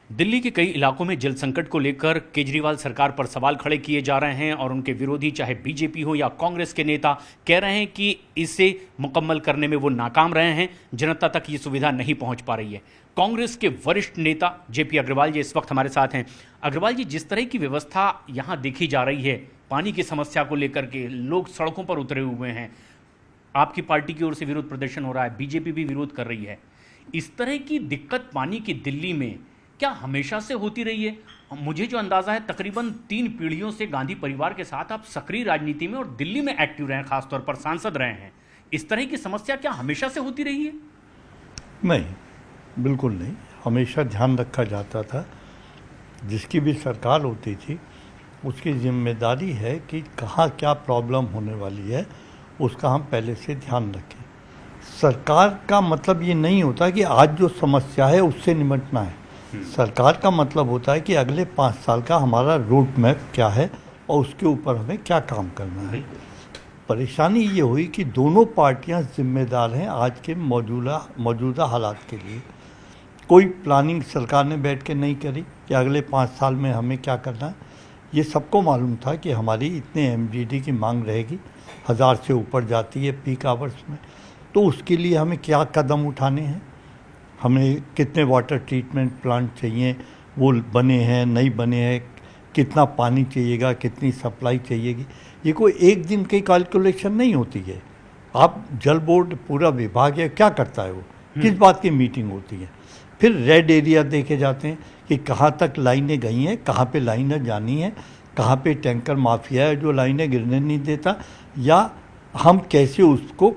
दिल्ली के कई इलाकों में जल संकट को लेकर केजरीवाल सरकार पर सवाल खड़े किए जा रहे हैं और उनके विरोधी चाहे बीजेपी हो या कांग्रेस के नेता कह रहे हैं कि इसे मुकम्मल करने में वो नाकाम रहे हैं, जनता तक ये सुविधा नहीं पहुंच पा रही है। कांग्रेस के वरिष्ठ नेता जेपी अग्रवाल जी इस वक्त हमारे साथ हैं। अग्रवाल जी, जिस तरह की व्यवस्था यहाँ देखी जा रही है, पानी की समस्या को लेकर के लोग सड़कों पर उतरे हुए हैं, आपकी पार्टी की ओर से विरोध प्रदर्शन हो रहा है, बीजेपी भी विरोध कर रही है, इस तरह की दिक्कत पानी की दिल्ली में क्या हमेशा से होती रही है? मुझे जो अंदाजा है, तकरीबन 3 पीढ़ियों से गांधी परिवार के साथ आप सक्रिय राजनीति में और दिल्ली में एक्टिव रहे हैं, खासतौर पर सांसद रहे हैं। इस तरह की समस्या क्या हमेशा से होती रही है? नहीं, बिल्कुल नहीं। हमेशा ध्यान रखा जाता था, जिसकी भी सरकार होती थी उसकी जिम्मेदारी है कि कहाँ क्या प्रॉब्लम होने वाली है उसका हम पहले से ध्यान रखें। सरकार का मतलब ये नहीं होता कि आज जो समस्या है उससे निपटना है। सरकार का मतलब होता है कि अगले 5 साल का हमारा रोड मैप क्या है और उसके ऊपर हमें क्या काम करना है। परेशानी ये हुई कि दोनों पार्टियां जिम्मेदार हैं आज के मौजूदा हालात के लिए। कोई प्लानिंग सरकार ने बैठ के नहीं करी कि अगले 5 साल में हमें क्या करना है। ये सबको मालूम था कि हमारी इतने एमजीडी की मांग रहेगी, 1000 से ऊपर जाती है पीक आवर्स में, तो उसके लिए हमें क्या कदम उठाने हैं, हमें कितने वाटर ट्रीटमेंट प्लांट चाहिए, वो बने हैं नहीं बने हैं, कितना पानी चाहिएगा, कितनी सप्लाई चाहिएगी। ये कोई एक दिन की कैलकुलेशन नहीं होती है। आप जल बोर्ड पूरा विभाग है, क्या करता है वो, किस बात की मीटिंग होती है। फिर रेड एरिया देखे जाते हैं कि कहाँ तक लाइनें गई हैं, कहाँ पे लाइनें जानी है, कहाँ पे टैंकर माफिया है जो लाइनें गिरने नहीं देता, या हम कैसे उसको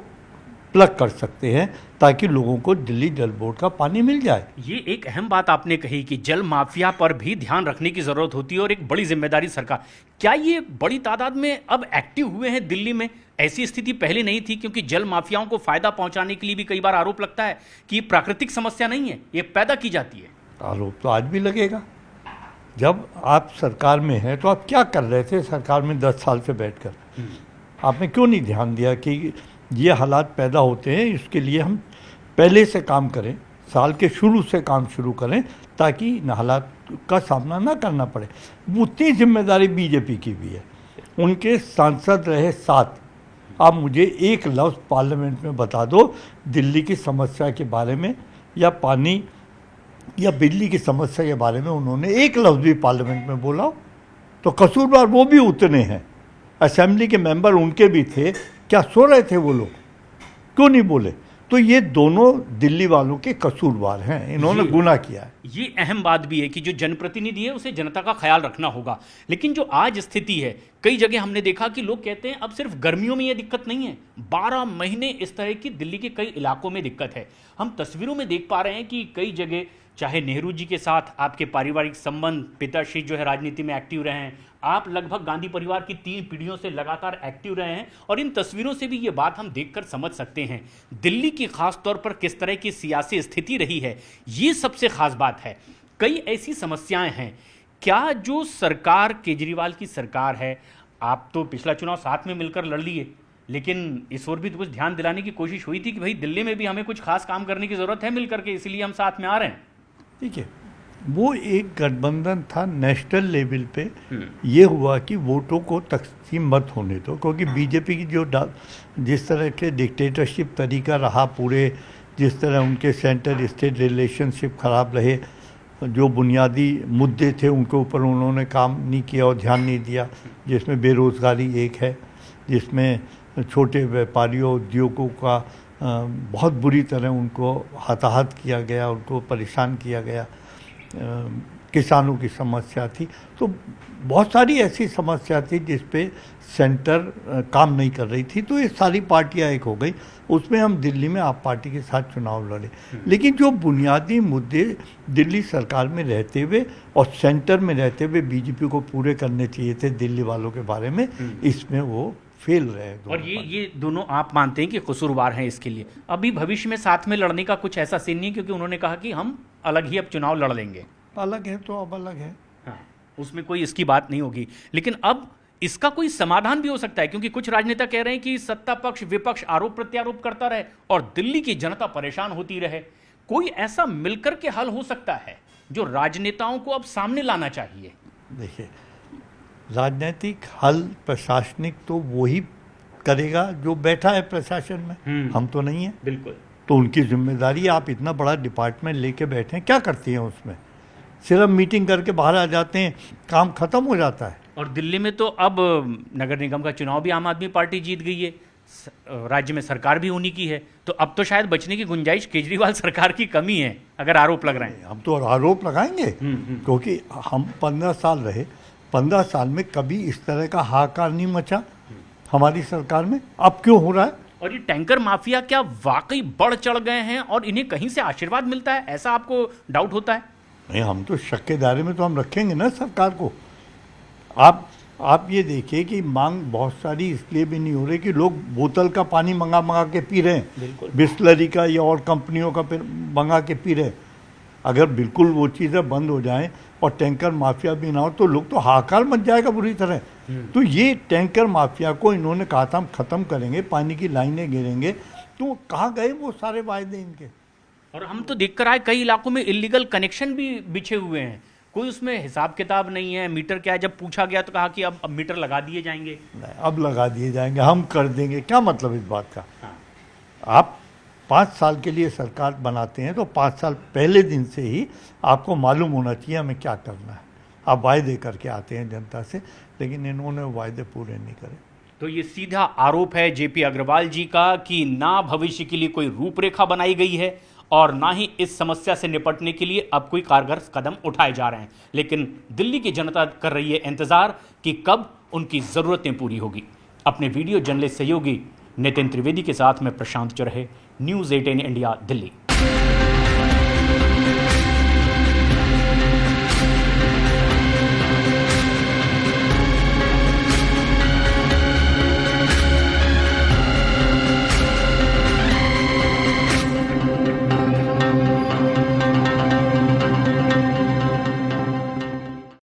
प्लग कर सकते हैं ताकि लोगों को दिल्ली जल बोर्ड का पानी मिल जाए। ये एक अहम बात आपने कही कि जल माफिया पर भी ध्यान रखने की जरूरत होती है और एक बड़ी जिम्मेदारी सरकार। क्या ये बड़ी तादाद में अब एक्टिव हुए हैं दिल्ली में? ऐसी स्थिति पहले नहीं थी, क्योंकि जल माफियाओं को फायदा पहुंचाने के लिए भी कई बार आरोप लगता है कि ये प्राकृतिक समस्या नहीं है, ये पैदा की जाती है। आरोप तो आज भी लगेगा। जब आप सरकार में हैं तो आप क्या कर रहे थे सरकार में 10 साल से बैठकर? आपने क्यों नहीं ध्यान दिया कि ये हालात पैदा होते हैं, इसके लिए हम पहले से काम करें, साल के शुरू से काम शुरू करें ताकि इन हालात का सामना ना करना पड़े। उतनी जिम्मेदारी बीजेपी की भी है। उनके सांसद रहे 7। आप मुझे एक लफ्ज़ पार्लियामेंट में बता दो दिल्ली की समस्या के बारे में या पानी या बिजली की समस्या के बारे में उन्होंने एक लफ्ज़ भी पार्लियामेंट में बोला हो। तो कसूरवार वो भी उतने हैं, असेंबली के मेंबर उनके भी थे। क्या सो रहे थे वो लोग? क्यों नहीं बोले? तो ये दोनों दिल्ली वालों के कसूरवार हैं, इन्होंने गुनाह किया है। ये अहम बात भी है कि जो जनप्रतिनिधि है उसे जनता का ख्याल रखना होगा। लेकिन जो आज स्थिति है, कई जगह हमने देखा कि लोग कहते हैं अब सिर्फ गर्मियों में ये दिक्कत नहीं है, 12 महीने इस तरह की दिल्ली के कई इलाकों में दिक्कत है। हम तस्वीरों में देख पा रहे हैं कि कई जगह, चाहे नेहरू जी के साथ आपके पारिवारिक संबंध, पिताश्री जो है राजनीति में एक्टिव रहे हैं, आप लगभग गांधी परिवार की 3 पीढ़ियों से लगातार एक्टिव रहे हैं, और इन तस्वीरों से भी ये बात हम देखकर समझ सकते हैं दिल्ली की खास तौर पर किस तरह की सियासी स्थिति रही है। ये सबसे खास बात है। कई ऐसी समस्याएं हैं, क्या जो सरकार केजरीवाल की सरकार है, आप तो पिछला चुनाव साथ में मिलकर लड़ लिए, लेकिन इस ओर भी तो कुछ ध्यान दिलाने की कोशिश हुई थी कि भाई दिल्ली में भी हमें कुछ खास काम करने की जरूरत है मिलकर के, इसीलिए हम साथ में आ रहे हैं। ठीक है, वो एक गठबंधन था नेशनल लेवल पे। ये हुआ कि वोटों को तकसीम मत होने दो, क्योंकि बीजेपी की जो जिस तरह के डिक्टेटरशिप तरीका रहा पूरे, जिस तरह उनके सेंटर स्टेट रिलेशनशिप ख़राब रहे, जो बुनियादी मुद्दे थे उनके ऊपर उन्होंने काम नहीं किया और ध्यान नहीं दिया, जिसमें बेरोज़गारी एक है, जिसमें छोटे व्यापारियों उद्योगों का बहुत बुरी तरह उनको हताहत किया गया, उनको परेशान किया गया, किसानों की समस्या थी। तो बहुत सारी ऐसी समस्या थी जिस पे सेंटर काम नहीं कर रही थी। तो ये सारी पार्टियां एक हो गई, उसमें हम दिल्ली में आप पार्टी के साथ चुनाव लड़े। लेकिन जो बुनियादी मुद्दे दिल्ली सरकार में रहते हुए और सेंटर में रहते हुए बीजेपी को पूरे करने चाहिए थे दिल्ली वालों के बारे में, इसमें वो फेल रहे। और ये दोनों आप मानते हैं कि कसूरवार हैं इसके लिए? अभी भविष्य में साथ में लड़ने का कुछ ऐसा सीन नहीं, क्योंकि उन्होंने कहा कि हम अलग ही अब चुनाव लड़ लेंगे। अलग है तो अब अलग है, हाँ, उसमें कोई इसकी बात नहीं होगी। लेकिन अब इसका कोई समाधान भी हो सकता है, क्योंकि कुछ राजनेता कह रहे हैं कि सत्ता पक्ष विपक्ष आरोप प्रत्यारोप करता रहे और दिल्ली की जनता परेशान होती रहे। कोई ऐसा मिलकर के हल हो सकता है जो राजनेताओं को अब सामने लाना चाहिए? देखिए, राजनीतिक हल प्रशासनिक तो वही करेगा जो बैठा है प्रशासन में, हम तो नहीं है। बिल्कुल। तो उनकी जिम्मेदारी, आप इतना बड़ा डिपार्टमेंट लेके बैठे हैं, क्या करती हैं उसमें? सिर्फ मीटिंग करके बाहर आ जाते हैं, काम खत्म हो जाता है। और दिल्ली में तो अब नगर निगम का चुनाव भी आम आदमी पार्टी जीत गई है, राज्य में सरकार भी उन्हीं की है, तो अब तो शायद बचने की गुंजाइश केजरीवाल सरकार की कमी है, अगर आरोप लग रहे हैं। हम तो आरोप लगाएंगे, क्योंकि हम 15 साल रहे, 15 साल में कभी इस तरह का हाहाकार नहीं मचा हमारी सरकार में। अब क्यों हो रहा है? और ये टैंकर माफिया क्या वाकई बढ़ चढ़ गए हैं और इन्हें कहीं से आशीर्वाद मिलता है, ऐसा आपको डाउट होता है? नहीं, हम तो शक के दायरे में तो हम रखेंगे ना सरकार को। आप ये देखिए कि मांग बहुत सारी इसलिए भी नहीं हो रही कि लोग बोतल का पानी मंगा के पी रहे हैं, बिस्लरी का या और कंपनियों का मंगा के पी रहे हैं। अगर बिल्कुल वो चीज़ें बंद हो जाएं और टैंकर माफिया भी ना हो तो लोग तो हाहाकार मच जाएगा बुरी तरह। तो ये टैंकर माफिया को इन्होंने कहा था हम ख़त्म करेंगे, पानी की लाइनें गिरेंगे, तो कहाँ गए वो सारे वायदे इनके? और हम तो देखकर आए कई इलाकों में इलीगल कनेक्शन भी बिछे हुए हैं, कोई उसमें हिसाब किताब नहीं है। मीटर क्या है, जब पूछा गया तो कहा कि अब मीटर लगा दिए जाएंगे। अब लगा दिए जाएंगे, हम कर देंगे, क्या मतलब इस बात का? हाँ। आप 5 साल के लिए सरकार बनाते हैं तो 5 साल पहले दिन से ही आपको मालूम होना चाहिए हमें क्या करना है। आप वायदे करके आते हैं जनता से, लेकिन इन्होंने वायदे पूरे नहीं करे। तो ये सीधा आरोप है जेपी अग्रवाल जी का कि ना भविष्य के लिए कोई रूपरेखा बनाई गई है और ना ही इस समस्या से निपटने के लिए अब कोई कारगर कदम उठाए जा रहे हैं। लेकिन दिल्ली की जनता कर रही है इंतजार कि कब उनकी ज़रूरतें पूरी होगी। अपने वीडियो जर्नलिस्ट सहयोगी नितिन त्रिवेदी के साथ मैं प्रशांत चरहे, न्यूज़ 18 इंडिया, दिल्ली।